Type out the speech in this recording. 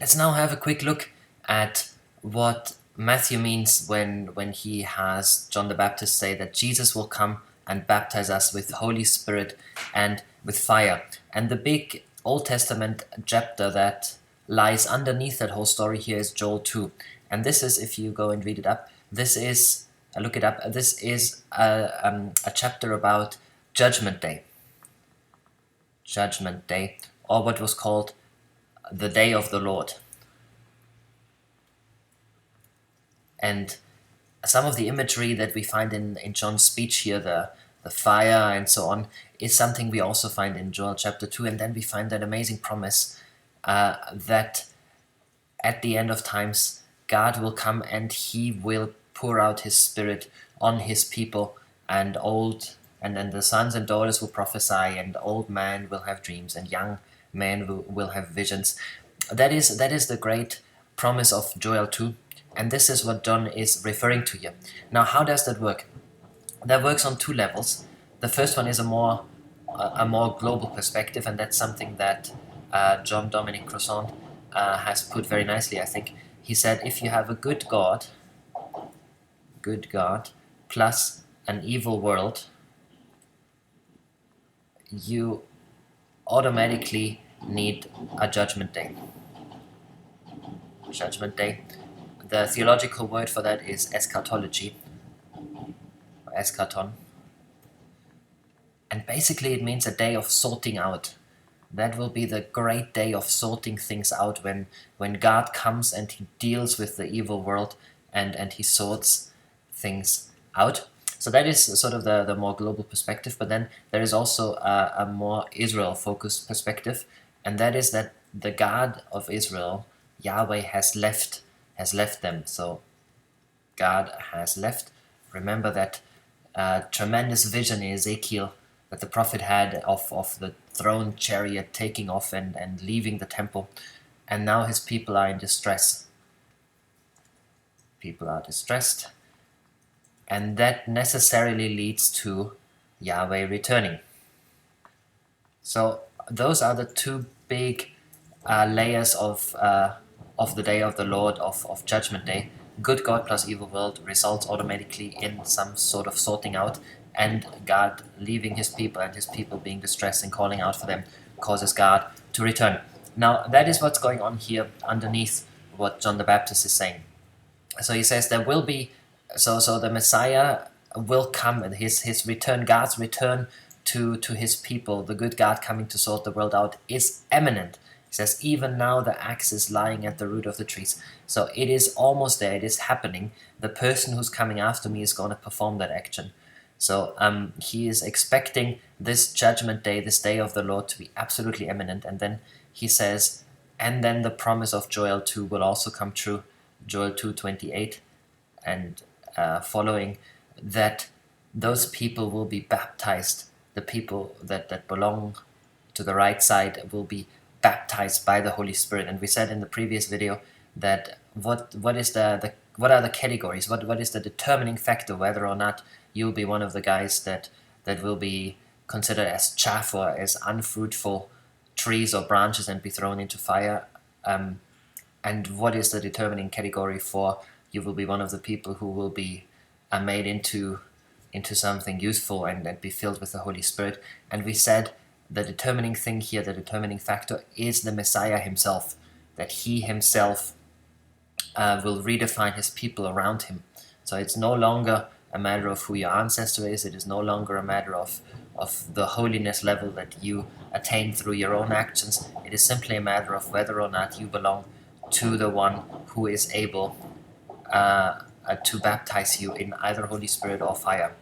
Let's now have a quick look at what Matthew means when he has John the Baptist say that Jesus will come and baptize us with Holy Spirit and with fire. And the big Old Testament chapter that lies underneath that whole story here is Joel 2. And this is, if you go and read it up, this is, look it up, this is a chapter about Judgment Day. Judgment Day, or what was called the Day of the Lord. And some of the imagery that we find in John's speech here, the fire and so on, is something we also find in Joel chapter 2. And then we find that amazing promise that at the end of times, God will come and he will pour out his spirit on his people, and then the sons and daughters will prophesy, and old men will have dreams, and young men will have visions. That is the great promise of Joel 2, and this is what John is referring to here. Now, how does that work? That works on two levels. The first one is a more global perspective, and that's something that John Dominic Krause has put very nicely, I think. He said, if you have a good God plus an evil world, you automatically need a judgment day. Judgment Day. The theological word for that is eschatology, or eschaton. And basically it means a day of sorting out. That will be the great day of sorting things out when God comes and he deals with the evil world and he sorts things out. So that is sort of the more global perspective, but then there is also a more Israel-focused perspective, and that is that the God of Israel, Yahweh, has left them. So God has left. Remember that tremendous vision in Ezekiel that the prophet had of the throne chariot taking off and leaving the temple, and now his people are in distress. People are distressed, and that necessarily leads to Yahweh returning. So those are the two big layers of the day of the Lord, of Judgment Day. Good God plus evil world results automatically in some sort of sorting out, and God leaving his people and his people being distressed and calling out for them causes God to return. Now that is what's going on here underneath what John the Baptist is saying. So he says there will be, so the Messiah will come, and his return, God's return to his people, the good God coming to sort the world out, is imminent. He says, even now the axe is lying at the root of the trees. So it is almost there, it is happening. The person who's coming after me is going to perform that action. So he is expecting this judgment day, this day of the Lord, to be absolutely imminent. And then he says, and then the promise of Joel 2 will also come true. Joel 2:28 and following, that those people will be baptized. The people that belong to the right side will be baptized by the Holy Spirit. And we said in the previous video that what are the categories? What is the determining factor whether or not you'll be one of the guys that will be considered as chaff or as unfruitful trees or branches and be thrown into fire? And what is the determining category for you will be one of the people who will be made into something useful and be filled with the Holy Spirit? And we said the determining thing here, the determining factor, is the Messiah himself, that he himself will redefine his people around him. So it's no longer a matter of who your ancestor is, it is no longer a matter of the holiness level that you attain through your own actions. It is simply a matter of whether or not you belong to the one who is able to baptize you in either Holy Spirit or fire.